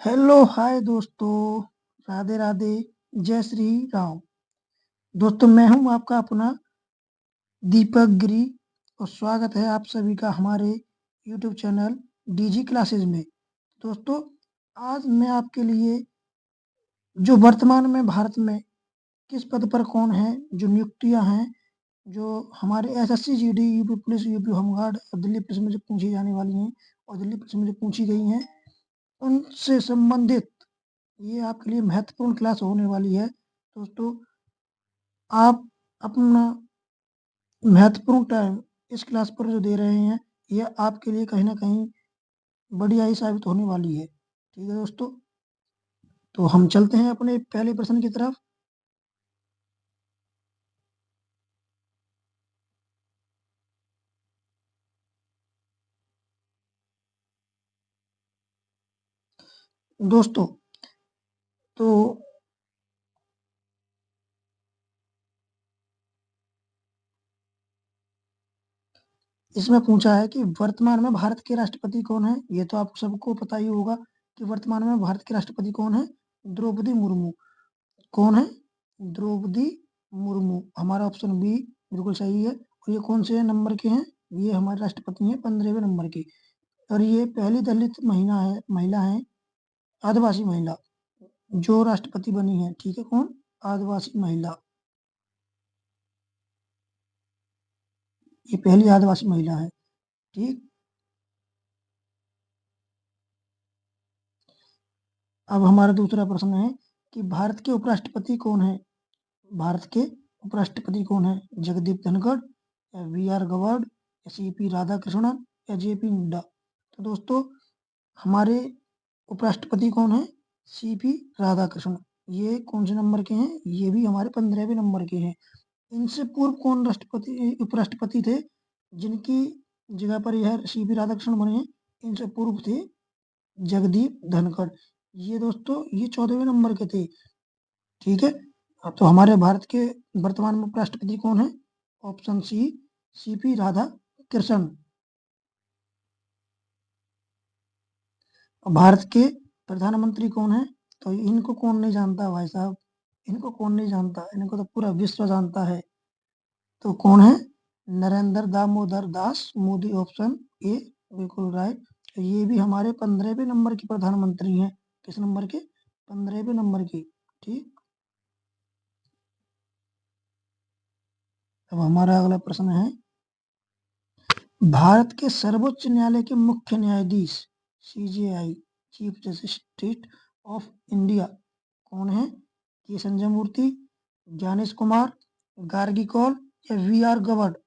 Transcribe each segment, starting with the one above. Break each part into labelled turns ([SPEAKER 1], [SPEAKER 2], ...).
[SPEAKER 1] Hello hi दोस्तों, राधे राधे, जय श्री राम। दोस्तों मैं हूं आपका अपना दीपक गिरी और स्वागत है आप सभी का हमारे यूट्यूब चैनल डीजी क्लासेस में। दोस्तों आज मैं आपके लिए जो वर्तमान में भारत में किस पद पर कौन है, जो नियुक्तियां हैं, जो हमारे SSC GD UP police UP home guard और दिल्ली पुलिस में जो पूछी जाने वाली हैं और दिल्ली पुलिस में जो पूछी गई हैं उनसे संबंधित ये आपके लिए महत्वपूर्ण क्लास होने वाली है। दोस्तों आप अपना महत्वपूर्ण टाइम इस क्लास पर जो दे रहे हैं ये आपके लिए कहीं ना कहीं बढ़िया ही साबित होने वाली है। ठीक है दोस्तों, तो हम चलते हैं अपने पहले प्रश्न की तरफ। दोस्तों तो इसमें पूछा है कि वर्तमान में भारत के राष्ट्रपति कौन है। ये तो आप सबको पता ही होगा कि वर्तमान में भारत के राष्ट्रपति कौन है। द्रौपदी मुर्मू। कौन है? द्रौपदी मुर्मू। हमारा ऑप्शन बी बिल्कुल सही है। और ये कौन से नंबर के हैं? ये हमारे राष्ट्रपति हैं 15वें नंबर के। और ये पहली दलित महिला है आदिवासी महिला जो राष्ट्रपति बनी है। ठीक है, कौन? आदिवासी महिला। ये पहली आदिवासी महिला है। ठीक। अब हमारा दूसरा प्रश्न है कि भारत के उपराष्ट्रपति कौन है। भारत के उपराष्ट्रपति कौन है? जगदीप धनखड़ या वी आर गवर्ड या सीपी राधाकृष्णन या जेपी नड्डा। तो दोस्तों हमारे उपराष्ट्रपति कौन है? सीपी राधाकृष्णन। ये कौन से नंबर के हैं? ये भी हमारे 15वें नंबर के हैं। इनसे पूर्व कौन राष्ट्रपति उपराष्ट्रपति थे जिनकी जगह पर यह सीपी राधाकृष्णन बने हैं? इनसे पूर्व थे जगदीप धनखड़। ये दोस्तों ये 14वें नंबर के थे। ठीक है। तो हमारे भारत के वर्तमान में उपराष्ट्रपति कौन है? Option C CP Radhakrishnan. Bharat के प्रधानमंत्री कौन है? तो इनको कौन नहीं जानता भाई साहब, इनको कौन नहीं जानता, इनको तो पूरा विश्व जानता है। तो कौन है? नरेंद्र दामोदर दास मोदी। ऑप्शन ए बिल्कुल राइट। ये भी हमारे 15वें नंबर के प्रधानमंत्री हैं। किस नंबर के? 15वें नंबर के। ठीक। अब हमारा अगला प्रश्न है भारत के सर्वोच्च न्यायालय के मुख्य न्यायाधीश CJI chief justice of India कौन है? के संजय मूर्ति, ज्ञानेश कुमार, गार्गी कौल या वी आर गवड।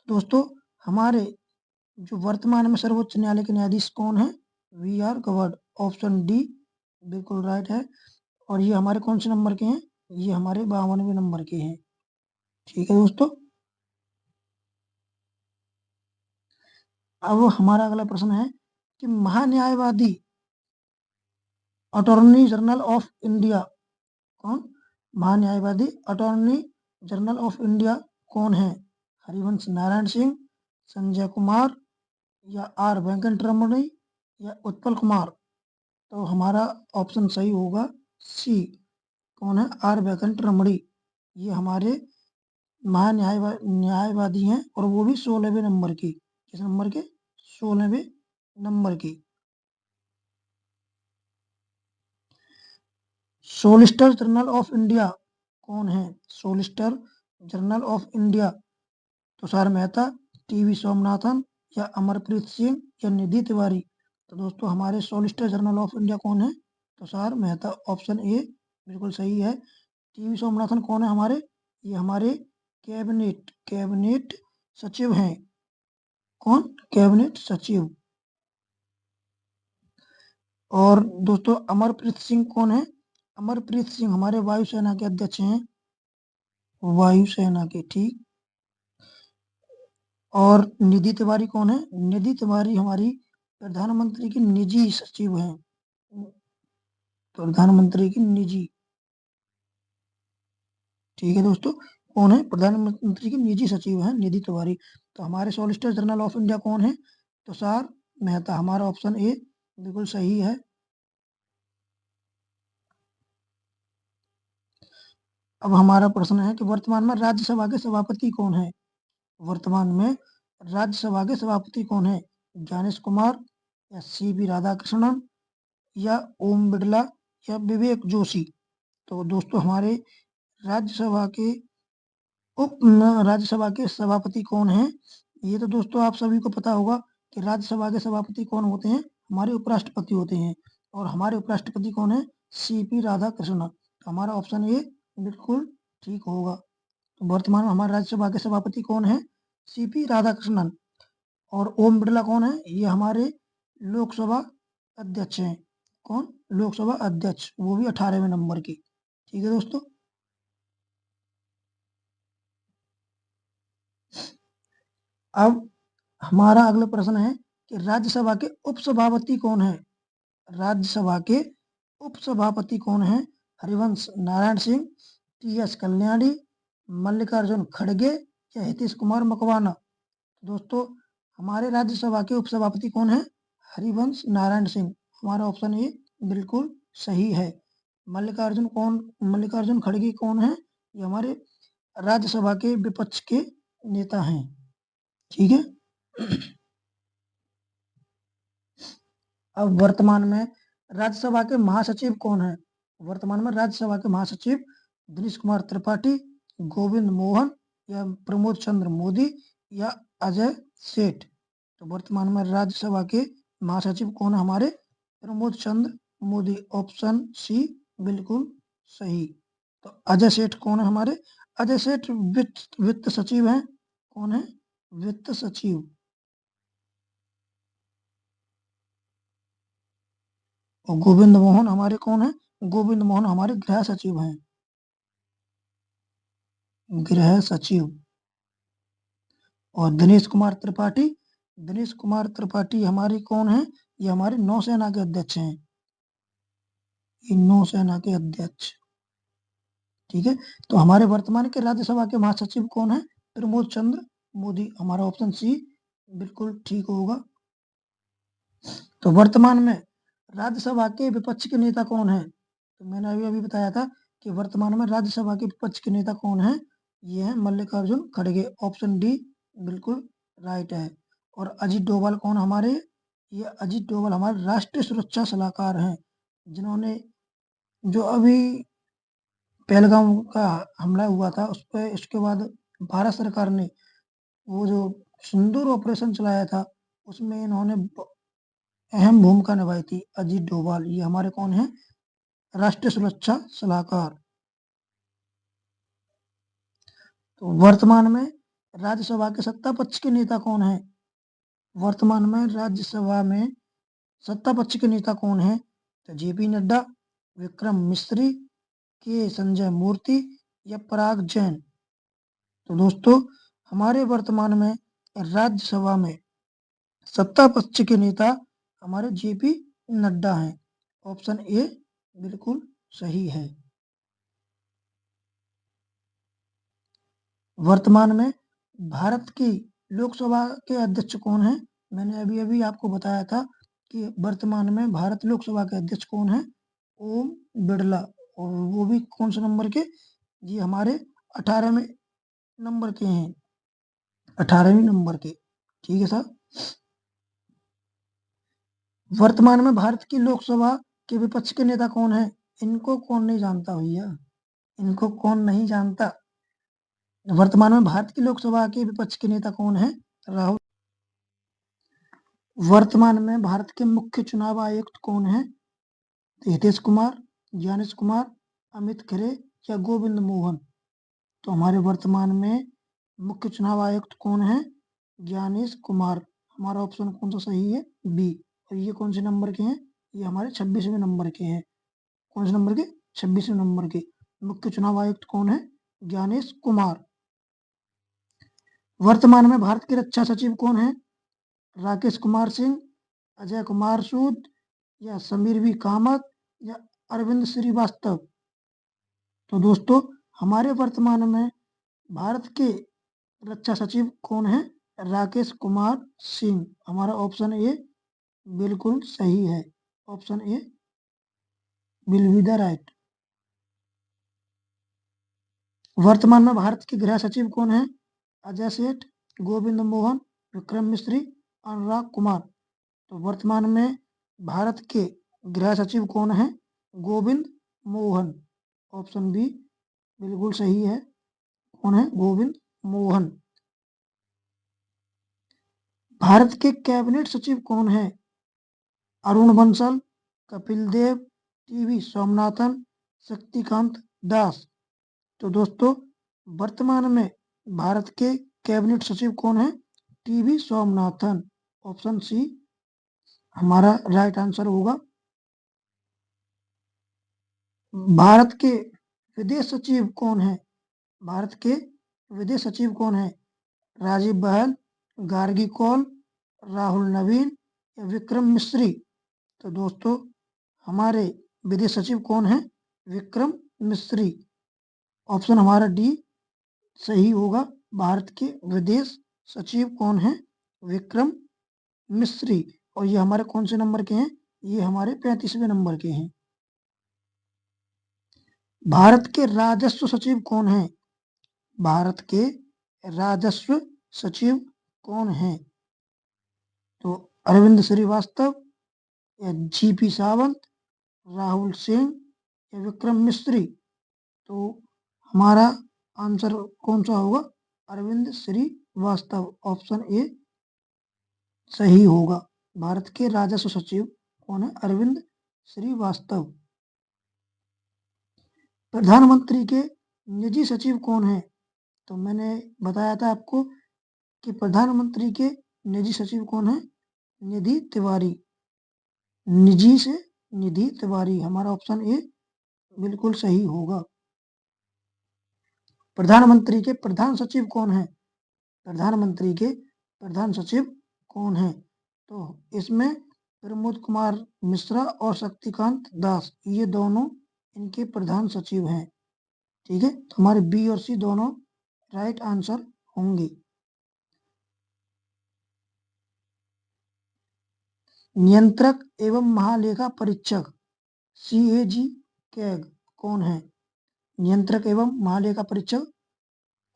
[SPEAKER 1] दोस्तों हमारे जो वर्तमान में सर्वोच्च न्यायालय के न्यायाधीश कौन है? वी आर गवर्ड। ऑप्शन डी बिल्कुल राइट है। और ये हमारे कौन से नंबर के हैं? ये हमारे 52वें नंबर के हैं। ठीक है दोस्तों। अब हमारा अगला प्रश्न है कि महान्यायवादी अटॉर्नी जनरल ऑफ इंडिया कौन? महान्यायवादी अटॉर्नी जनरल ऑफ इंडिया कौन है? हरिवंश नारायण सिंह, संजय कुमार या आर वेंकटरमणी या उत्पल कुमार। तो हमारा ऑप्शन सही होगा सी। कौन है? आर वेंकटरमणी। ये हमारे न्यायवादी हैं और वो भी 16वें नंबर की। किस नंबर के? 16वें नंबर की। सोलिसिटर जनरल ऑफ इंडिया कौन है? Solicitor general of India Tushar Mehta, TV Somanathan या अमरप्रीत सिंह या निधि तिवारी। तो दोस्तों हमारे सोलिसिटर जनरल ऑफ इंडिया कौन है? तुषार मेहता। ऑप्शन ए बिल्कुल सही है। टीवी सोमनाथन कौन है हमारे? ये हमारे कैबिनेट सचिव हैं। कौन? कैबिनेट सचिव। और दोस्तों अमरप्रीत सिंह कौन है? अमरप्रीत सिंह हमारे वायुसेना के अध्यक्ष हैं, वायुसेना के। ठीक। और निधि तिवारी कौन है? निधि तिवारी हमारी प्रधानमंत्री की निजी सचिव हैं। प्रधानमंत्री की निजी। ठीक है दोस्तों। कौन है? प्रधानमंत्री की निजी सचिव है निधि तिवारी। तो हमारे सॉलिसिटर जनरल ऑफ इंडिया कौन है? तुषार मेहता। हमारा ऑप्शन ए बिल्कुल सही है। अब हमारा प्रश्न है कि वर्तमान में राज्यसभा के सभापति कौन है? वर्तमान में राज्यसभा के सभापति कौन है? ज्ञानेश कुमार या सी.पी. राधाकृष्णन या ओम बिड़ला या विवेक जोशी? तो दोस्तों हमारे राज्यसभा के राज्यसभा के सभापति कौन है? ये तो दोस्तों आप सभी को पता होगा कि राज्यसभा के सभापति कौन होते हैं? हमारे उपराष्ट्रपति होते हैं। और हमारे उपराष्ट्रपति कौन है? सी.पी. राधाकृष्णन। तो हमारा ऑप्शन ए बिल्कुल ठीक होगा। तो वर्तमान में हमारे राज्यसभा के सभापति कौन है? सी.पी. राधाकृष्णन। और ओम बिड़ला कौन है? ये हमारे लोकसभा अध्यक्ष हैं। कौन? लोकसभा अध्यक्ष, वो भी 18वें नंबर के। ठीक है दोस्तों। अब हमारा अगला प्रश्न है कि राज्यसभा के उपसभापति कौन है? राज्यसभा के उपसभापति कौन है? हरिवंश नारायण सिंह, टी.एस. कल्याणी, मल्लिकार्जुन खड़गे या हितेश कुमार मकवाना? दोस्तों हमारे राज्यसभा के उपसभापति कौन है? हरिवंश नारायण सिंह। हमारा ऑप्शन ए बिल्कुल सही है। मल्लिकार्जुन खड़गे कौन है? ये हमारे राज्यसभा के विपक्ष के नेता हैं। ठीक है। अब वर्तमान में राज्यसभा के महासचिव कौन है? वर्तमान में राज्यसभा के महासचिव दिनेश कुमार त्रिपाठी, गोविंद मोहन या प्रमोद चंद्र मोदी या अजय सेठ? तो वर्तमान में राज्यसभा के महासचिव कौन है हमारे? प्रमोद चंद्र मोदी। ऑप्शन सी बिल्कुल सही। तो अजय सेठ कौन है हमारे? अजय सेठ वित्त सचिव हैं। कौन है? वित्त सचिव। और गोविंद मोहन हमारे कौन है? गोविंद मोहन हमारे गृह सचिव हैं। गृह सचिव। और दिनेश कुमार त्रिपाठी हमारे कौन है? ये हमारे नौसेना के अध्यक्ष हैं। ये नौसेना के अध्यक्ष। ठीक है। तो हमारे वर्तमान के राज्यसभा के महासचिव कौन है? प्रमोद चंद्र मोदी। हमारा ऑप्शन सी बिल्कुल ठीक होगा। तो वर्तमान में राज्यसभा के विपक्ष के नेता कौन है? तो मैंने अभी बताया था कि वर्तमान में राज्यसभा के विपक्ष के नेता कौन है? ये है मल्लिकार्जुन खड़गे। ऑप्शन डी बिल्कुल राइट है। और अजीत डोभाल कौन हमारे? ये अजीत डोभाल हमारे राष्ट्रीय सुरक्षा सलाहकार हैं, जिन्होंने जो अभी पहलगाम का हमला हुआ था उस पर, उसके बाद भारत सरकार ने वो जो सिंदूर ऑपरेशन चलाया था, उसमें इन्होंने अहम भूमिका निभाई थी। अजीत डोभाल ये हमारे कौन है? राष्ट्रीय सुरक्षा सलाहकार। तो वर्तमान में राज्यसभा के सत्ता पक्ष के नेता कौन है? वर्तमान में राज्यसभा में सत्ता पक्ष के नेता कौन है? तो जेपी नड्डा, विक्रम मिश्री, के संजय मूर्ति या पराग जैन? तो दोस्तों हमारे वर्तमान में राज्यसभा में सत्ता पक्ष के नेता हमारे जेपी नड्डा हैं। ऑप्शन ए बिल्कुल सही है। वर्तमान में भारत की लोकसभा के अध्यक्ष कौन है? मैंने अभी आपको बताया था कि वर्तमान में भारत लोकसभा के अध्यक्ष कौन है? ओम बिड़ला। और वो भी कौन से नंबर के? ये हमारे 18वें नंबर के हैं। 18वें नंबर के। ठीक है सर। वर्तमान में भारत की लोकसभा के विपक्ष के नेता कौन है? इनको कौन नहीं जानता भैया? इनको कौन नहीं जानता? वर्तमान में भारत की लोकसभा के विपक्ष के नेता कौन है? राहुल। वर्तमान में भारत के मुख्य चुनाव आयुक्त कौन है? हितेश कुमार, ज्ञानेश कुमार, अमित खरे या गोविंद मोहन? तो हमारे वर्तमान में मुख्य चुनाव आयुक्त कौन है? ज्ञानेश कुमार। हमारा ऑप्शन कौन सा सही है? बी। और ये कौन से नंबर के हैं? ये हमारे 26वें नंबर के हैं। कौन से नंबर के? 26वें नंबर के। मुख्य चुनाव आयुक्त कौन है? ज्ञानेश कुमार। वर्तमान में भारत के रक्षा सचिव कौन है? राकेश कुमार सिंह, अजय कुमार सूद या समीर वी कामत या अरविंद श्रीवास्तव? तो दोस्तों हमारे वर्तमान में भारत के रक्षा सचिव कौन है? राकेश कुमार सिंह। हमारा ऑप्शन ए बिल्कुल सही है। Option A will be the right. वर्तमान में भारत के गृह सचिव कौन है? अजय सेठ, गोविंद मोहन, विक्रम मिश्री, अनुराग कुमार। तो वर्तमान में भारत के गृह सचिव कौन है? गोविंद मोहन। ऑप्शन बी बिल्कुल सही है। कौन है? गोविंद मोहन। भारत के कैबिनेट सचिव कौन है? अरुण बंसल, कपिल देव, टीवी सोमनाथन, शक्तिकांत दास। तो दोस्तों वर्तमान में भारत के कैबिनेट सचिव कौन है? टीवी सोमनाथन। ऑप्शन सी हमारा राइट आंसर होगा। भारत के विदेश सचिव कौन है? भारत के विदेश सचिव कौन है? राजीव बहल, गार्गी कौल, राहुल नवीन या विक्रम मिश्री। तो दोस्तों हमारे विदेश सचिव कौन है? विक्रम मिश्री। ऑप्शन हमारा डी सही होगा। भारत के विदेश सचिव कौन है? विक्रम मिश्री। और ये हमारे कौन से नंबर के हैं? ये हमारे 35वें नंबर के हैं। भारत के राजस्व सचिव कौन है? भारत के राजस्व सचिव कौन है? तो अरविंद श्रीवास्तव या जीपी सावंत, राहुल सिंह या विक्रम मिश्री। तो हमारा आंसर कौन सा होगा? अरविंद श्रीवास्तव। ऑप्शन ए सही होगा। भारत के राजस्व सचिव कौन है? अरविंद श्रीवास्तव। प्रधानमंत्री के निजी सचिव कौन है? तो मैंने बताया था आपको कि प्रधानमंत्री के निजी सचिव कौन है? निधि तिवारी। निजी से निधि तिवारी। हमारा ऑप्शन ए बिल्कुल सही होगा। प्रधानमंत्री के प्रधान सचिव कौन है? प्रधानमंत्री के प्रधान सचिव कौन है? तो इसमें प्रमोद कुमार मिश्रा और शक्तिकांत दास, ये दोनों इनके प्रधान सचिव हैं। ठीक है, तो हमारे बी और सी दोनों राइट आंसर होंगे। नियंत्रक एवं महालेखा परीक्षक CAG कैग कौन है? नियंत्रक एवं महालेखा परीक्षक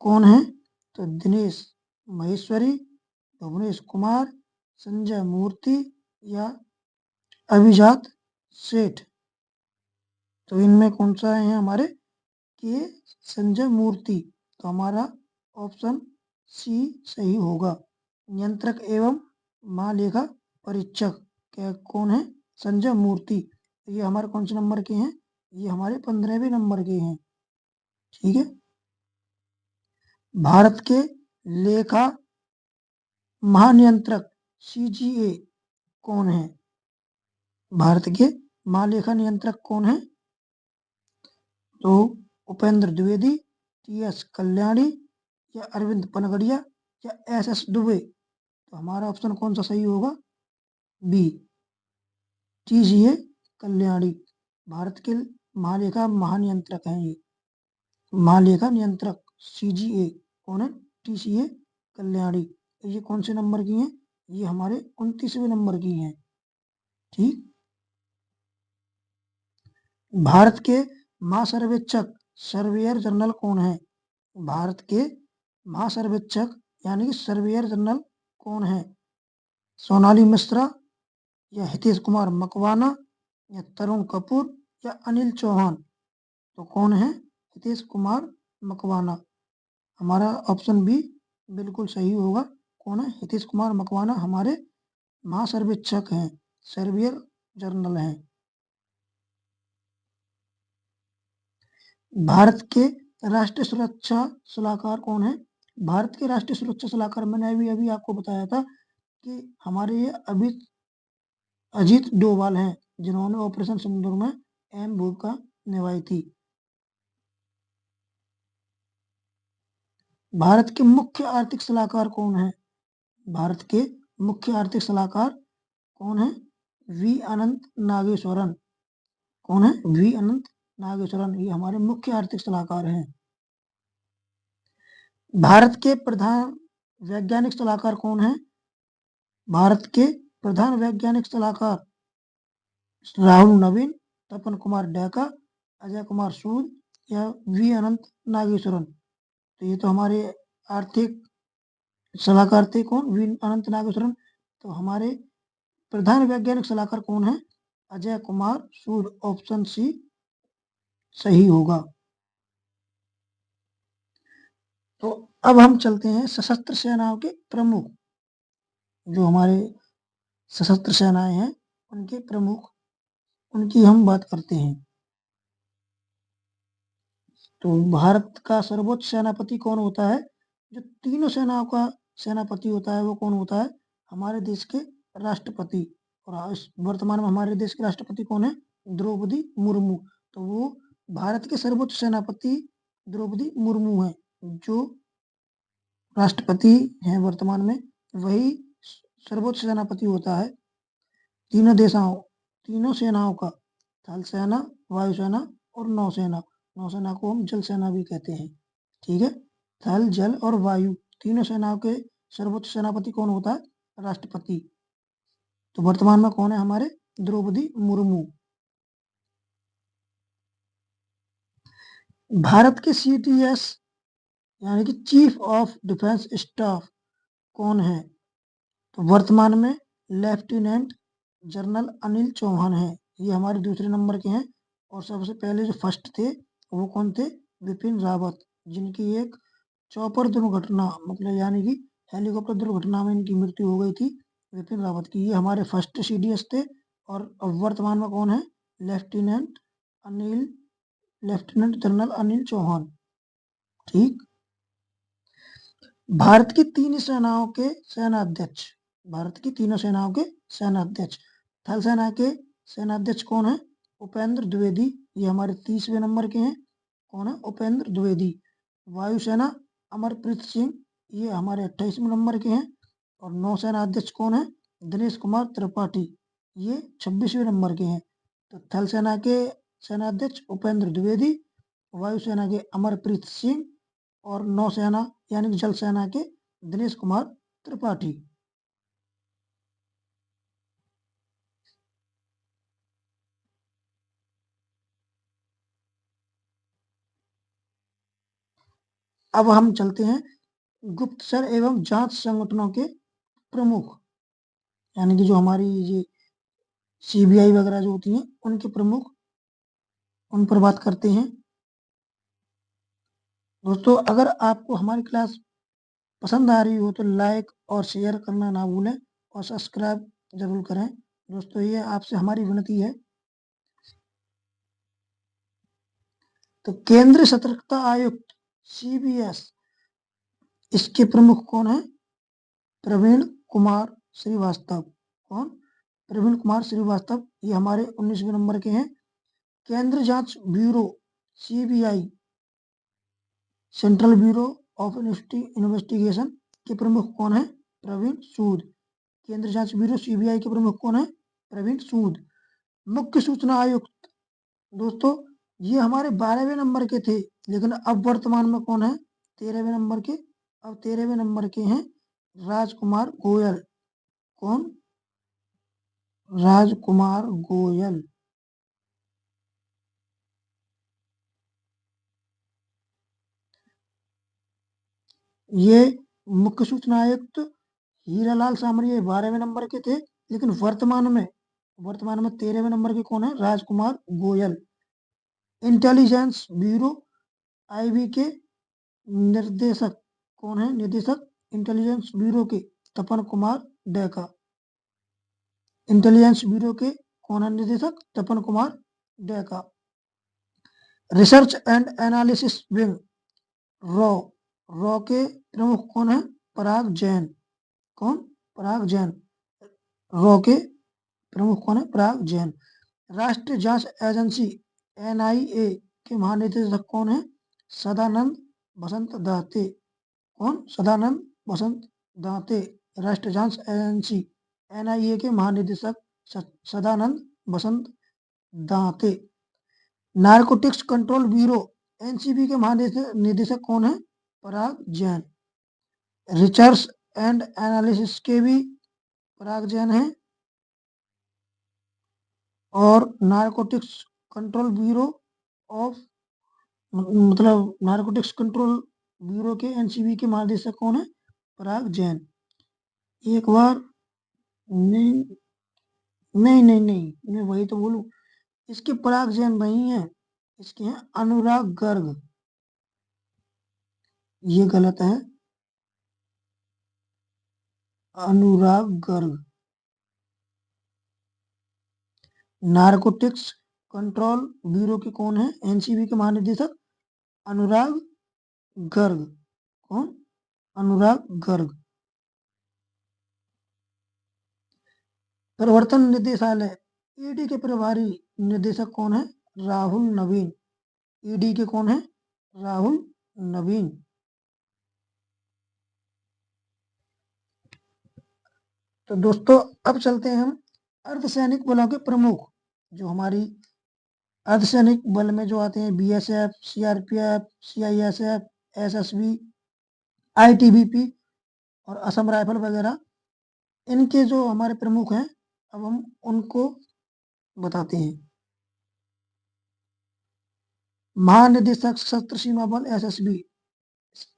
[SPEAKER 1] कौन है? तो दिनेश महेश्वरी, भुवनेश कुमार, संजय मूर्ति या अभिजात सेठ। तो इनमें कौन सा है हमारे? के संजय मूर्ति। तो हमारा ऑप्शन सी सही होगा। नियंत्रक एवं महालेखा परीक्षक क्या कौन है? संजय मूर्ति। ये हमारे कौन से नंबर के हैं? ये हमारे 15वें नंबर के हैं। ठीक है, भारत के लेखा महानियंत्रक CGA कौन है? भारत के महालेखा नियंत्रक कौन है? तो उपेंद्र द्विवेदी, TS कल्याणी या अरविंद पनगड़िया या SS दुबे। तो हमारा ऑप्शन कौन सा सही होगा? B TGA Kalyani. भारत के महालेखा महानियंत्रक हैं ये। महालेखा नियंत्रक CGA कौन है? TCA कल्याणी। ये कौन से नंबर की हैं? ये हमारे 29वें नंबर की हैं। ठीक, भारत के महासर्वेक्षक सर्वेयर जनरल कौन है? भारत के महासर्वेक्षक यानी कि सर्वेयर जनरल कौन है? सोनाली मिश्रा या हितेश कुमार मकवाना या तरुण कपूर या अनिल चौहान। तो कौन है? हितेश कुमार मकवाना। हमारा ऑप्शन बी बिल्कुल सही होगा। कौन है? हितेश कुमार मकवाना हमारे महासर्वेक्षक हैं, सर्वेयर जनरल हैं। भारत के राष्ट्रीय सुरक्षा सलाहकार कौन है? भारत के राष्ट्रीय सुरक्षा सलाहकार मैंने अभी आपको बताया था कि हमारे ये अजीत डोभाल हैं, जिन्होंने ऑपरेशन सिंदूर में अहम भूमिका निभाई थी। भारत के मुख्य आर्थिक सलाहकार कौन है? भारत के मुख्य आर्थिक सलाहकार कौन है? वी अनंत नागेश्वरन। कौन है? वी अनंत नागेश्वरन। ये हमारे मुख्य आर्थिक सलाहकार हैं। भारत के प्रधान वैज्ञानिक सलाहकार कौन है? भारत के प्रधान वैज्ञानिक सलाहकार राहुल नवीन, तपन कुमार डेका, अजय कुमार सूद या वी अनंत नागेश्वरन। तो ये तो हमारे आर्थिक सलाहकार थे। कौन? वी अनंत नागेश्वरन। तो हमारे प्रधान वैज्ञानिक सलाहकार कौन है? अजय कुमार सूद। ऑप्शन सी सही होगा। तो अब हम चलते हैं सशस्त्र सेनाओं के प्रमुख। जो हमारे सशस्त्र सेनाएं हैं उनके प्रमुख, उनकी हम बात करते हैं। तो भारत का सर्वोच्च सेनापति कौन होता है? जो तीनों सेनाओं का सेनापति होता है वो कौन होता है? हमारे देश के राष्ट्रपति। और वर्तमान में हमारे देश के राष्ट्रपति कौन है? द्रौपदी मुर्मू। तो वो भारत के सर्वोच्च सेनापति द्रौपदी मुर्मू है। जो राष्ट्रपति हैं वर्तमान में, वही सर्वोच्च सेनापति होता है तीनों सेनाओं का। थल सेना, वायुसेना और नौसेना। नौसेना को हम जल सेना भी कहते हैं। ठीक है। थल, जल और वायु तीनों सेनाओं के सर्वोच्च सेनापति कौन होता है? राष्ट्रपति। तो वर्तमान में कौन है हमारे? द्रौपदी मुर्मू। भारत के CDS यानी कि चीफ ऑफ डिफेंस स्टाफ कौन है? तो वर्तमान में लेफ्टिनेंट जनरल अनिल चौहान है। ये हमारे दूसरे नंबर के हैं। और सबसे पहले जो फर्स्ट थे वो कौन थे? बिपिन रावत, जिनकी एक चौपर दुर्घटना मतलब यानी कि हेलीकॉप्टर दुर्घटना में इनकी मृत्यु हो गई थी। बिपिन रावत की। ये हमारे फर्स्ट CDS थे। और अब वर्तमान में कौन है? Lieutenant Anil lieutenant general Anil Chauhan. ठीक। भारत की तीन सेनाओं के सेनाध्यक्ष। भारत की तीनों सेनाओं के सेनाध्यक्ष। थल सेना के सेनाध्यक्ष कौन है? उपेंद्र द्विवेदी। ये हमारे 30वें नंबर के हैं। कौन है? उपेंद्र द्विवेदी। वायुसेना अमरप्रीत सिंह। ये हमारे 28वें नंबर के हैं। और नौसेना अध्यक्ष कौन है? दिनेश कुमार त्रिपाठी। ये 26वें नंबर के हैं। तो थल सेना के सेनाध्यक्ष उपेंद्र द्विवेदी, वायुसेना के अमरप्रीत सिंह और नौसेना यानी कि जल सेना के दिनेश कुमार त्रिपाठी। अब हम चलते हैं गुप्तचर एवं जांच संगठनों के प्रमुख, यानी कि जो हमारी ये CBI वगैरह जो होती हैं उनके प्रमुख, उन पर बात करते हैं। दोस्तों, अगर आपको हमारी क्लास पसंद आ रही हो तो लाइक और शेयर करना ना भूलें और सब्सक्राइब जरूर करें। दोस्तों, ये आपसे हमारी विनती है। तो केंद्रीय सतर्कता आयुक्त CBS, इसके प्रमुख कौन है? प्रवीण कुमार श्रीवास्तव। कौन? प्रवीण कुमार श्रीवास्तव। ये हमारे 19वें नंबर के हैं। केंद्रीय जांच bureau CBI, central bureau of investigation के प्रमुख कौन है? प्रवीण सूद। केंद्रीय जांच ब्यूरो CBI के प्रमुख कौन है? प्रवीण सूद। मुख्य सूचना आयुक्त, दोस्तों ये हमारे 12वें नंबर के थे, लेकिन अब वर्तमान में कौन है? 13वें नंबर के। अब 13वें नंबर के हैं राजकुमार गोयल। कौन? राजकुमार गोयल। ये मुख्य सूचना आयुक्त हीरालाल सामरिया 12वें नंबर के थे, लेकिन वर्तमान में 13वें नंबर के कौन है? राजकुमार गोयल। इंटेलिजेंस ब्यूरो IB के निर्देशक कौन है? निदेशक इंटेलिजेंस ब्यूरो के तपन कुमार डेका। इंटेलिजेंस ब्यूरो के कौन है निदेशक? तपन Kumar Deka. Research and analysis wing raw raw के प्रमुख कौन है? पराग जैन। कौन? पराग जैन। रॉ के प्रमुख कौन है? पराग जैन। राष्ट्रीय जांच एजेंसी NIA के महानिदेशक कौन है? सदानंद बसंत दाते। कौन? सदानंद बसंत दाते। राष्ट्रीय जांच एजेंसी NIA के महानिदेशक सदानंद बसंत दाते। नारकोटिक्स कंट्रोल ब्यूरो NCB के महानिदेशक कौन है? पराग जैन। रिसर्च एंड एनालिसिस के भी पराग जैन है। और नारकोटिक्स कंट्रोल ब्यूरो ऑफ मतलब नारकोटिक्स कंट्रोल ब्यूरो के एनसीबी के महानिदेशक कौन है? पराग जैन। एक बार नहीं, नहीं नहीं नहीं, मैं वही तो बोलूं, इसके पराग जैन नहीं है, इसके हैं अनुराग गर्ग। ये गलत है, अनुराग गर्ग। नारकोटिक्स कंट्रोल ब्यूरो के कौन है एनसीबी के महानिदेशक? अनुराग गर्ग। कौन? अनुराग गर्ग। प्रवर्तन निदेशालय ईडी के प्रभारी निदेशक कौन है? राहुल नवीन। ईडी के कौन है? राहुल नवीन। तो दोस्तों अब चलते हैं हम अर्धसैनिक बलों के प्रमुख, जो हमारी अर्धसैनिक बल में जो आते हैं, BSF, CRPF, CISF, SSB, ITBP और असम राइफल वगैरह, इनके जो हमारे प्रमुख हैं, अब हम उनको बताते हैं। महानिदेशक सशस्त्र सीमा बल एसएसबी,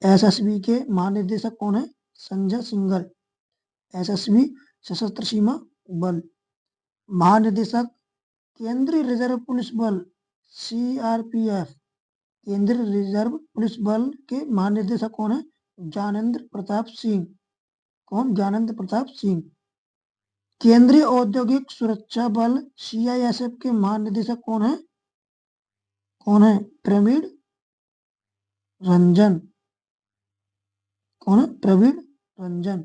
[SPEAKER 1] एसएसबी के महानिदेशक कौन है? संजय सिंघल। एसएसबी सशस्त्र सीमा बल। महानिदेशक केंद्रीय रिजर्व पुलिस बल सीआरपीएफ, केंद्रीय रिजर्व पुलिस बल के महानिदेशक कौन है? ज्ञानेंद्र प्रताप सिंह। कौन? ज्ञानेंद्र प्रताप सिंह। केंद्रीय औद्योगिक सुरक्षा बल सीआईएसएफ के महानिदेशक कौन है? कौन है? प्रवीण रंजन। कौन है? प्रवीण रंजन।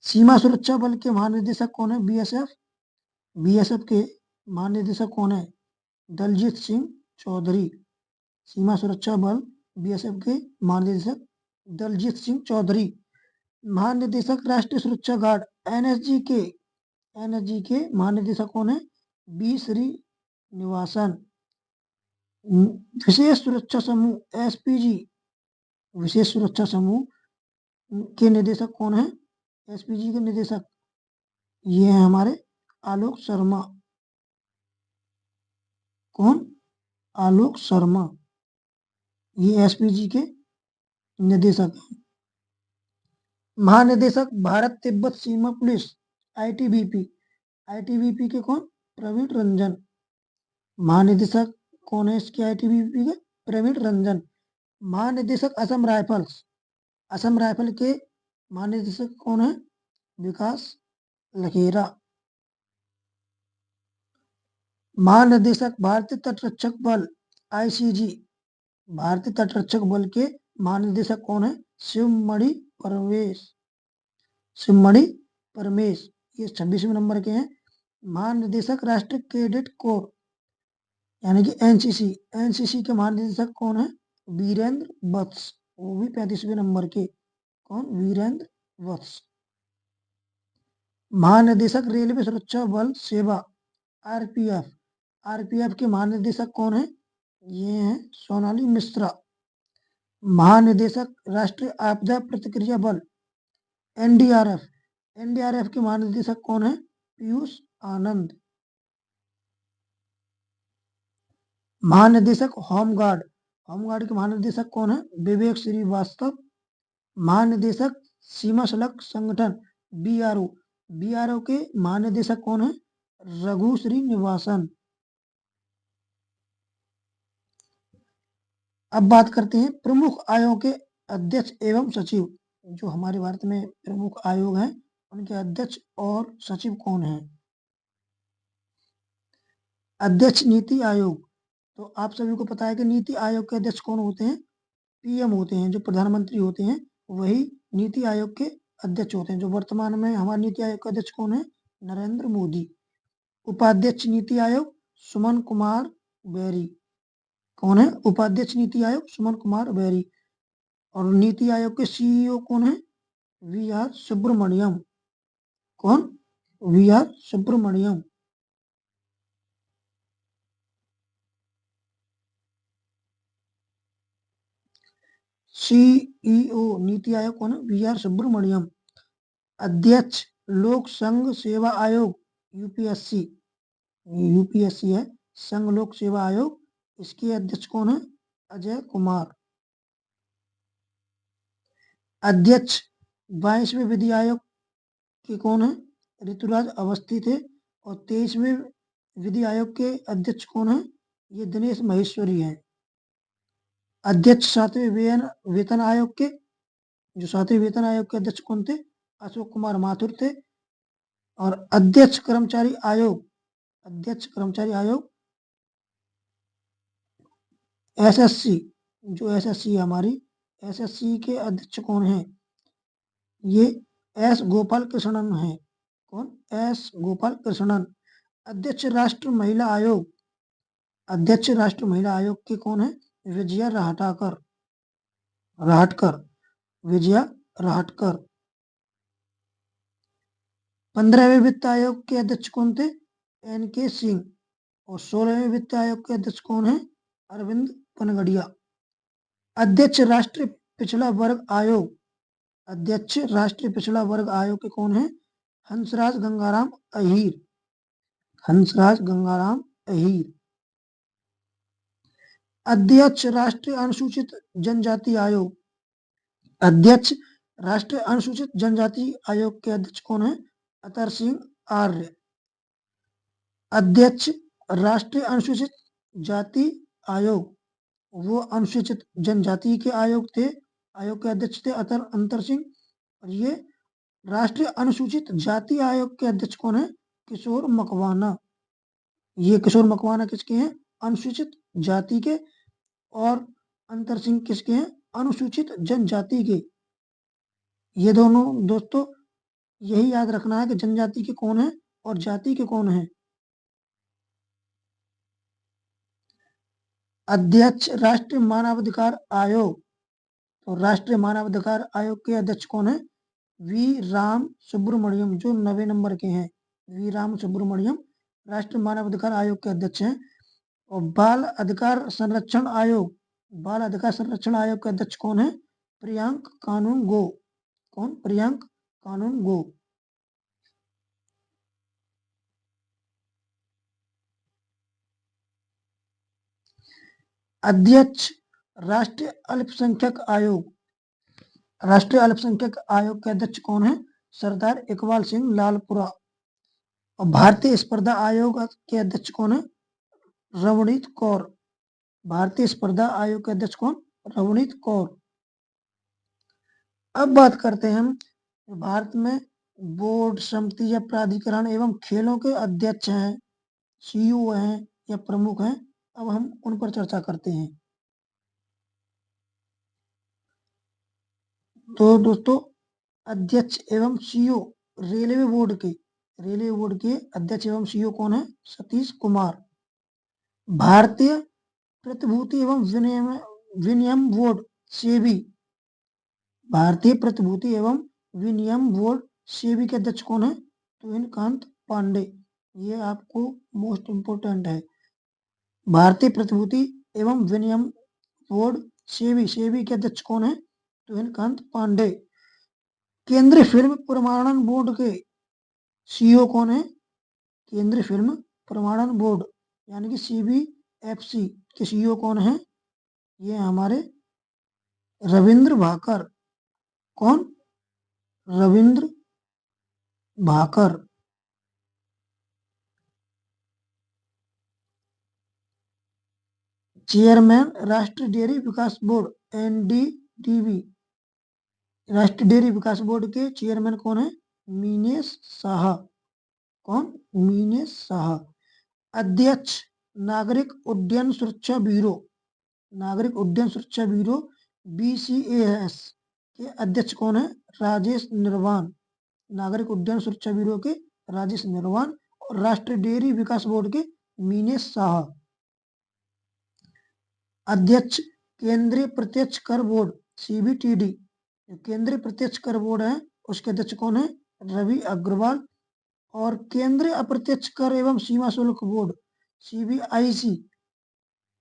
[SPEAKER 1] सीमा सुरक्षा बल के महानिदेशक कौन है? बीएसएफ, बीएसएफ के महानिदेशक कौन है? दलजीत सिंह चौधरी। सीमा सुरक्षा बल बीएसएफ के महानिदेशक दलजीत सिंह चौधरी। महानिदेशक राष्ट्रीय सुरक्षा गार्ड एनएसजी के, एनएसजी के महानिदेशक कौन है? बी श्री निवासन। विशेष सुरक्षा समूह एसपीजी, विशेष सुरक्षा समूह के निदेशक कौन है? एसपीजी के निदेशक ये हैं हमारे आलोक शर्मा। कौन? आलोक शर्मा। ये एसपीजी के निदेशक हैं। महानिदेशक भारत तिब्बत सीमा पुलिस आईटीबीपी, आईटीबीपी के कौन? प्रवीण रंजन। महानिदेशक कौन है इसके आईटीबीपी के? प्रवीण रंजन। महानिदेशक असम राइफल्स, असम राइफल के महानिदेशक कौन है? विकास लखेरा। महानिदेशक भारतीय तटरक्षक बल आईसीजी, भारतीय तटरक्षक बल के महानिदेशक कौन है? शिवमणि परवेश, शिवमणि परमेश। ये 26वें नंबर के हैं। महानिदेशक राष्ट्रीय कैडेट कोर यानी कि एनसीसी, एनसीसी के महानिदेशक कौन है? वीरेंद्र वत्स, वो भी 35वें नंबर के। कौन? वीरेंद्र वत्स। महानिदेशक रेलवे सुरक्षा बल सेवा आरपीएफ, आरपीएफ के महानिदेशक कौन है? ये हैं सोनाली मिश्रा। महानिदेशक राष्ट्रीय आपदा प्रतिक्रिया बल एनडीआरएफ, एनडीआरएफ के महानिदेशक कौन है? पीयूष आनंद। महानिदेशक होमगार्ड, होमगार्ड के महानिदेशक कौन है? विवेक श्रीवास्तव। महानिदेशक सीमा सड़क संगठन बीआरओ, बीआरओ के महानिदेशक कौन है? रघु श्रीनिवासन। अब बात करते हैं प्रमुख आयोगों के अध्यक्ष एवं सचिव। जो हमारे भारत में प्रमुख आयोग हैं, उनके अध्यक्ष और सचिव कौन है? अध्यक्ष नीति आयोग, तो आप सभी को पता है कि नीति आयोग के अध्यक्ष कौन होते हैं? पीएम होते हैं, जो प्रधानमंत्री होते हैं वही नीति आयोग के अध्यक्ष होते हैं। जो वर्तमान में हमारे नीति आयोग के अध्यक्ष कौन है? नरेंद्र मोदी। उपाध्यक्ष नीति आयोग सुमन कुमार बैरी। कौन है उपाध्यक्ष नीति आयोग? सुमन कुमार बैरी। और नीति आयोग के सीईओ कौन है? We R Subrahmanyam. कौन? V R Subrahmanyam. CEO Niti Aayog कौन है? We R Subrahmanyam. अध्यक्ष लोक संघ सेवा आयोग यूपीएससी, यूपीएससी है संघ लोक सेवा आयोग, इसके अध्यक्ष कौन है? अजय कुमार। अध्यक्ष 22वें विधि आयोग के कौन है? ऋतुराज अवस्थी थे। और 23वें विधि आयोग के अध्यक्ष कौन है? ये दिनेश महेश्वरी है। अध्यक्ष 7वें वेतन आयोग के, जो 7वें वेतन आयोग के अध्यक्ष कौन थे? अशोक कुमार माथुर थे। और अध्यक्ष कर्मचारी आयोग, अध्यक्ष कर्मचारी आयोग एसएससी, जो एसएससी है हमारी, एसएससी के अध्यक्ष कौन है? ये एस गोपाल कृष्णन है। कौन? एस गोपाल कृष्णन। अध्यक्ष राष्ट्र महिला आयोग, अध्यक्ष राष्ट्र महिला आयोग के कौन है? विजया राहटाकर, राहटकर, विजया राहटकर। 15वें वित्त आयोग के अध्यक्ष कौन थे? एन.के. सिंह। और 16वें वित्त आयोग के अध्यक्ष कौन है? अरविंद पनगड़िया। अध्यक्ष राष्ट्रीय पिछड़ा वर्ग आयोग, अध्यक्ष राष्ट्रीय पिछड़ा वर्ग आयोग के कौन है? हंसराज गंगाराम अहीर, हंसराज गंगाराम अहीर। अध्यक्ष राष्ट्रीय अनुसूचित जनजाति आयोग, अध्यक्ष राष्ट्रीय अनुसूचित जनजाति आयोग के अध्यक्ष कौन है? अतर सिंह आर्य। अध्यक्ष राष्ट्रीय अनुसूचित जाति आयोग, वो अनुसूचित जनजाति के आयोग थे, आयोग के अध्यक्ष थे अंतर सिंह। और ये राष्ट्रीय अनुसूचित जाति आयोग के अध्यक्ष कौन है? किशोर मकवाना। ये किशोर मकवाना किसके हैं? अनुसूचित जाति के। और अंतर सिंह किसके हैं? अनुसूचित जनजाति के। ये दोनों दोस्तों यही याद रखना है कि जनजाति के कौन है और जाति के कौन है। अध्यक्ष राष्ट्रीय मानवाधिकार आयोग, तो राष्ट्रीय मानवाधिकार आयोग के अध्यक्ष कौन है? वी राम सुब्रमण्यम, जो 9वें नंबर के हैं, वी राम सुब्रमण्यम राष्ट्रीय मानवाधिकार आयोग के अध्यक्ष हैं। और बाल अधिकार संरक्षण आयोग, बाल अधिकार संरक्षण आयोग के अध्यक्ष कौन है? प्रियांक कानून गो। कौन? प्रियांक कानून गो। अध्यक्ष राष्ट्रीय अल्पसंख्यक आयोग, राष्ट्रीय अल्पसंख्यक आयोग के अध्यक्ष कौन है? सरदार इकबाल सिंह लालपुरा। और भारतीय स्पर्धा आयोग के अध्यक्ष कौन है? रवनीत कौर। भारतीय स्पर्धा आयोग के अध्यक्ष कौन? रवनीत कौर। अब बात करते हैं हम भारत में बोर्ड, समिति या प्राधिकरण एवं खेलों के अध्यक्ष हैं, सीईओ हैं या प्रमुख हैं। अब हम उन पर चर्चा करते हैं। तो दोस्तों अध्यक्ष एवं सीईओ रेलवे बोर्ड के अध्यक्ष एवं सीईओ कौन है? सतीश कुमार। भारतीय प्रतिभूति एवं विनियम बोर्ड सेबी, भारतीय प्रतिभूति एवं विनियम बोर्ड सेबी के अध्यक्ष कौन है? तुहिनकांत पांडे। ये आपको मोस्ट इंपोर्टेंट है। भारतीय प्रतिभूति एवं विनियम बोर्ड सेबी के अध्यक्ष कौन है? तुहिनकांत पांडे। केंद्रीय फिल्म प्रमाणन बोर्ड के सीईओ कौन है? केंद्रीय फिल्म प्रमाणन बोर्ड यानी कि सीबीएफसी के सीईओ कौन है? ये हमारे रविंद्र भाकर। कौन? रविंद्र भाकर। चेयरमैन राष्ट्रीय डेयरी विकास बोर्ड एनडीडीबी, राष्ट्रीय डेयरी विकास बोर्ड के चेयरमैन कौन है? मीनेश साहा। कौन? मीनेश साहा। अध्यक्ष नागरिक उड्डयन सुरक्षा ब्यूरो, नागरिक उड्डयन सुरक्षा ब्यूरो बीसीएएस के अध्यक्ष कौन है? राजेश निर्वाण। नागरिक उड्डयन सुरक्षा ब्यूरो के राजेश निर्वाण। और राष्ट्रीय डेयरी विकास बोर्ड के मीनेश साहा। अध्यक्ष केंद्रीय प्रत्यक्ष कर बोर्ड सीबीटीडी, केंद्रीय प्रत्यक्ष कर बोर्ड है उसके अध्यक्ष कौन है? रवि अग्रवाल। और केंद्रीय अप्रत्यक्ष कर एवं सीमा शुल्क बोर्ड सीबीआईसी,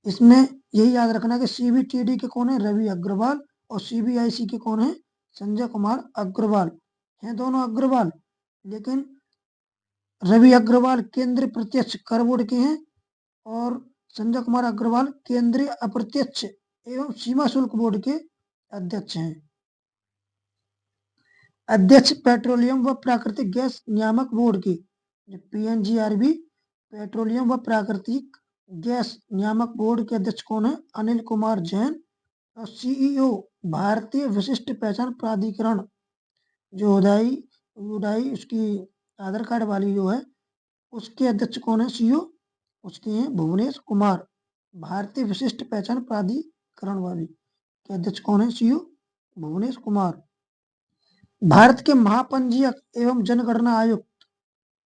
[SPEAKER 1] इसमें यही याद रखना कि सीबीटीडी के कौन है? रवि अग्रवाल। और सीबीआईसी के कौन है? संजय कुमार अग्रवाल। हैं दोनों अग्रवाल, लेकिन रवि अग्रवाल केंद्रीय प्रत्यक्ष कर बोर्ड के हैं और संजय कुमार अग्रवाल केंद्रीय अप्रत्यक्ष एवं सीमा शुल्क बोर्ड के अध्यक्ष हैं। अध्यक्ष पेट्रोलियम व प्राकृतिक गैस नियामक बोर्ड के PNGRB पेट्रोलियम व प्राकृतिक गैस नियामक बोर्ड के अध्यक्ष कौन है? अनिल कुमार जैन। और CEO भारतीय विशिष्ट पहचान प्राधिकरण जो उडाई उसकी आधार कार्ड वाली जो है उसके अध्यक्ष कौन है? CEO उसके हैं भुवनेश कुमार। भारतीय विशिष्ट पहचान प्राधिकरण वाली के अध्यक्ष कौन है? CEO भुवनेश कुमार। भारत के महापंजीयक एवं जनगणना आयुक्त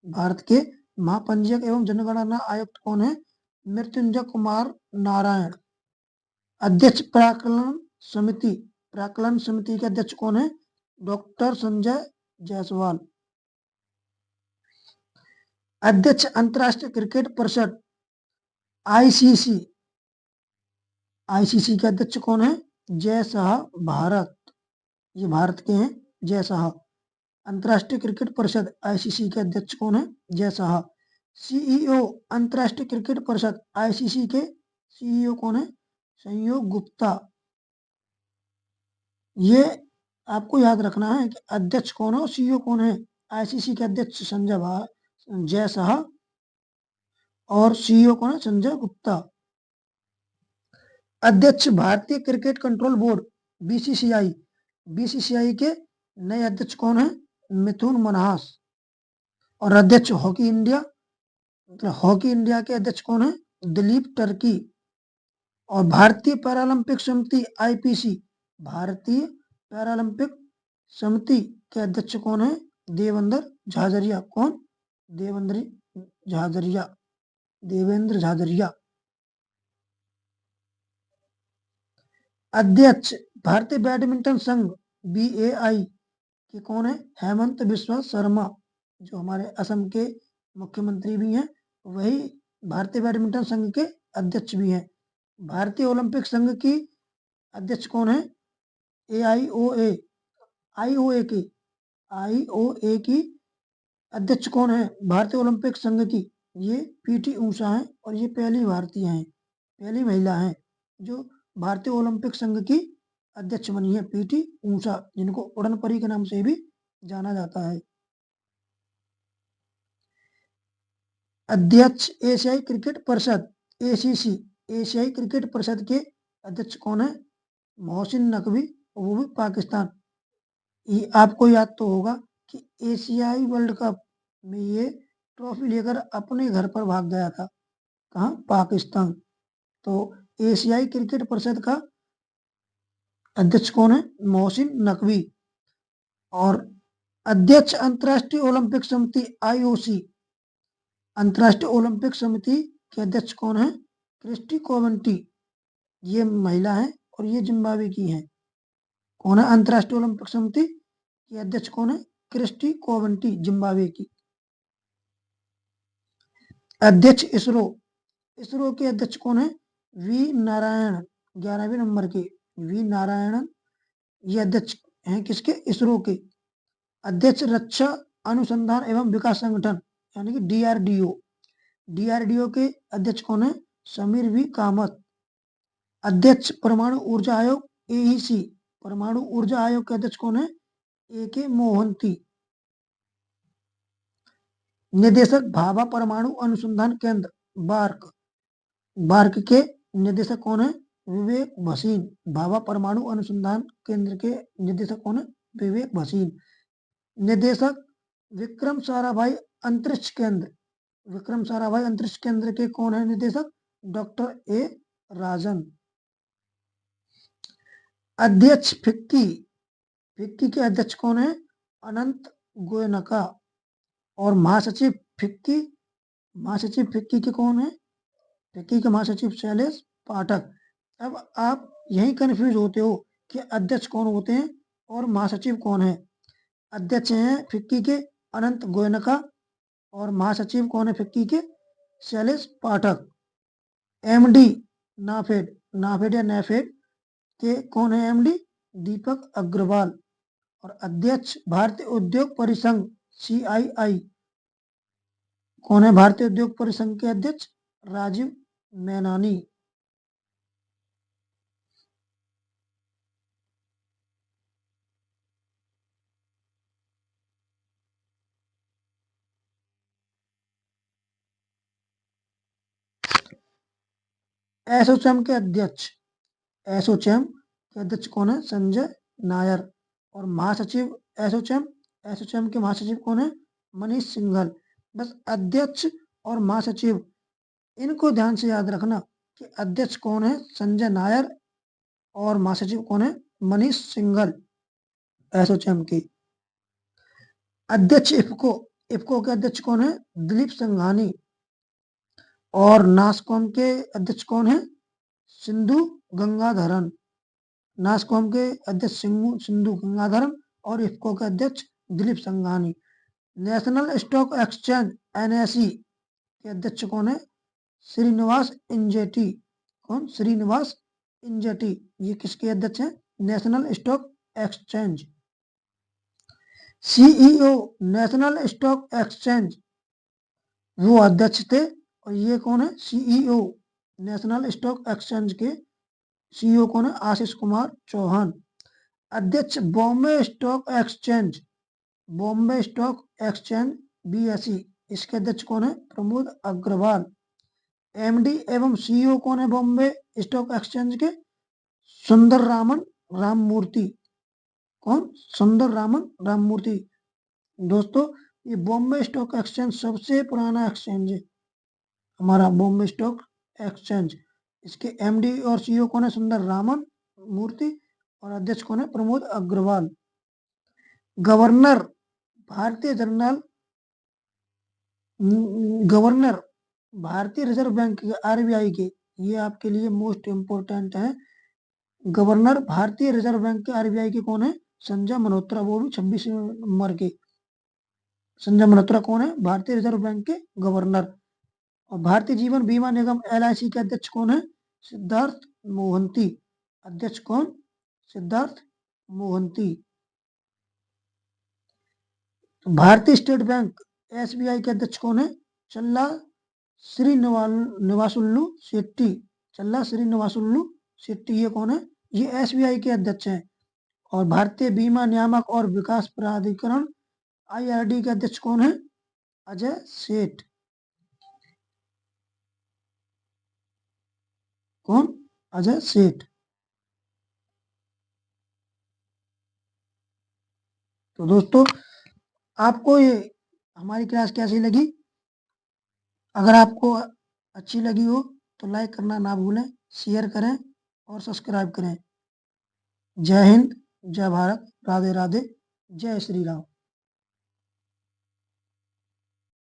[SPEAKER 1] भारत के महापंजीयक एवं जनगणना आयुक्त कौन है? मृत्युंजय कुमार नारायण। अध्यक्ष प्राक्कलन समिति के अध्यक्ष कौन है? डॉक्टर संजय जायसवाल। अध्यक्ष अंतर्राष्ट्रीय क्रिकेट परिषद ICC के अध्यक्ष कौन है? जय शाह भारत। ये भारत के हैं जय शाह। अंतर्राष्ट्रीय क्रिकेट परिषद ICC के अध्यक्ष कौन है? जय शाह। CEO अंतर्राष्ट्रीय क्रिकेट परिषद ICC के CEO कौन है? संयोग गुप्ता। ये आपको याद रखना है कि अध्यक्ष कौन है और CEO कौन है। ICC के अध्यक्ष जय शाह और CEO कौन है? संजय गुप्ता। अध्यक्ष भारतीय क्रिकेट कंट्रोल बोर्ड BCCI के नए अध्यक्ष कौन है? मिथुन मन्हास। और अध्यक्ष हॉकी इंडिया के अध्यक्ष कौन है? दिलीप टर्की। और भारतीय पैरालंपिक समिति IPC भारतीय पैरालंपिक समिति के अध्यक्ष कौन है? देवेंद्र झाझरिया। कौन? देवेंद्र झाझरिया। अध्यक्ष भारतीय बैडमिंटन संघ BAI के कौन है? हेमंत बिस्वा शर्मा जो हमारे असम के मुख्यमंत्री भी हैं, वही भारतीय बैडमिंटन संघ के अध्यक्ष भी हैं। भारतीय ओलंपिक संघ की अध्यक्ष कौन है? IOA की अध्यक्ष कौन है? भारतीय ओलंपिक संघ की ये PT ऊषा है और ये पहली भारतीय हैं, पहली महिला हैं जो भारतीय ओलंपिक संघ की अध्यक्ष बनी है। PT ऊषा जिनको उड़न परी के नाम से भी जाना जाता है। अध्यक्ष एशियाई क्रिकेट परिषद ACC एशियाई क्रिकेट परिषद के अध्यक्ष कौन है? मोहसिन नकवी, वो भी पाकिस्तान। ये आपको याद तो होगा कि एशियाई वर्ल्ड कप में ये ट्रॉफी लेकर अपने घर पर भाग गया था। कहाँ? पाकिस्तान। तो एशियाई क्रिकेट परिषद का अध्यक्ष कौन है? मोहसिन नकवी। और अध्यक्ष अंतर्राष्ट्रीय ओलंपिक समिति IOC अंतर्राष्ट्रीय ओलंपिक समिति के अध्यक्ष कौन है? क्रिस्टी कोवेंटी। ये महिला है और ये जिम्बाब्वे की है। कौन है? अंतर्राष्ट्रीय ओलंपिक समिति के अध्यक्ष कौन है? क्रिस्टी कोवेंटी, जिम्बाब्वे की। अध्यक्ष इसरो के अध्यक्ष कौन है? V नारायण, 11वें नंबर के V नारायणन ये अध्यक्ष हैं किसके? इसरो के। अध्यक्ष रक्षा अनुसंधान एवं विकास संगठन यानी कि DRDO के अध्यक्ष कौन है? समीर V कामत। अध्यक्ष परमाणु ऊर्जा आयोग AEC परमाणु ऊर्जा आयोग के अध्यक्ष कौन है? AK मोहंती। निदेशक भाभा परमाणु अनुसंधान केंद्र बार्क के निदेशक कौन है? विवेक भसीन। भाभा परमाणु अनुसंधान केंद्र के निदेशक कौन है? विवेक भसीन। निदेशक विक्रम साराभाई अंतरिक्ष केंद्र के कौन है निदेशक? डॉक्टर A राजन। अध्यक्ष फिक्की के अध्यक्ष कौन है? अनंत गोयनका। और महासचिव फिक्की के कौन है? फिक्की के महासचिव शैलेश पाठक। अब आप यही कंफ्यूज होते हो कि अध्यक्ष कौन होते हैं और महासचिव कौन है। अध्यक्ष हैं फिक्की के अनंत गोयनका और महासचिव कौन है फिक्की के? शैलेश पाठक। MD नाफेड या नैफेड के कौन है? MD दीपक अग्रवाल। और अध्यक्ष भारतीय उद्योग परिसंघ CII कौन है भारतीय उद्योग परिसंघ के अध्यक्ष? राजीव मैनानी। एसोचैम के अध्यक्ष, एसोचैम के अध्यक्ष कौन है? संजय नायर। और महासचिव एसोचैम, एसोचैम के महासचिव कौन है? मनीष सिंघल। बस अध्यक्ष और महासचिव इनको ध्यान से याद रखना कि अध्यक्ष कौन है? संजय नायर। और महासचिव कौन है? मनीष सिंघल, एसोचैम के। अध्यक्ष इफको, इफको के अध्यक्ष कौन है? दिलीप संघानी। और नासकॉम के अध्यक्ष कौन है? सिंधु गंगाधरन। नासकॉम के अध्यक्ष सिंधु गंगाधरन और इफको के अध्यक्ष Dilip Sanghani. National stock exchange NSE के अध्यक्ष कौन है? श्रीनिवास इंजेटी। कौन? श्रीनिवास इंजेटी। ये किसके अध्यक्ष हैं? National stock exchange. CEO national stock exchange वो अध्यक्ष थे। और ये कौन है? सीईओ नेशनल स्टॉक एक्सचेंज के सीईओ कौन है? आशीष कुमार चौहान। अध्यक्ष Bombay stock exchange, Bombay stock exchange BSE, इसके अध्यक्ष कौन है? प्रमोद अग्रवाल। एमडी एवं सीईओ कौन है बॉम्बे स्टॉक एक्सचेंज के? सुंदर रामन राममूर्ति। कौन? सुंदर रामन राममूर्ति। दोस्तों, ये बॉम्बे स्टॉक एक्सचेंज सबसे पुराना एक्सचेंज है हमारा, बॉम्बे स्टॉक एक्सचेंज। इसके एमडी और सीईओ कौन है? सुंदर रामन मूर्ति। और अध्यक्ष कौन है? प्रमोद अग्रवाल। गवर्नर भारतीय जनरल गवर्नर भारतीय रिजर्व बैंक के, आरबीआई के, ये आपके लिए मोस्ट इंपोर्टेंट है। गवर्नर भारतीय रिजर्व बैंक के, आरबीआई के कौन है? संजय मल्होत्रा। वो भी 26 नंबर के। संजय मल्होत्रा कौन है? भारतीय रिजर्व बैंक के गवर्नर। और भारतीय जीवन बीमा निगम एलआईसी के अध्यक्ष कौन है? सिद्धार्थ मोहंती। अध्यक्ष कौन? सिद्धार्थ मोहंती। भारतीय स्टेट बैंक एसबीआई के अध्यक्ष कौन है? चल्ला श्रीनिवासुलु शेट्टी। चल्ला श्रीनिवासुलु शेट्टी, ये कौन है? ये एसबीआई के अध्यक्ष हैं। और भारतीय बीमा नियामक और विकास प्राधिकरण आईआरडी के अध्यक्ष कौन है? अजय सेठ। कौन? अजय सेठ। तो दोस्तों, आपको ये हमारी क्लास कैसी लगी? अगर आपको अच्छी लगी हो तो लाइक करना ना भूलें, शेयर करें और सब्सक्राइब करें। जय हिंद, जय भारत, राधे राधे, जय श्री राम।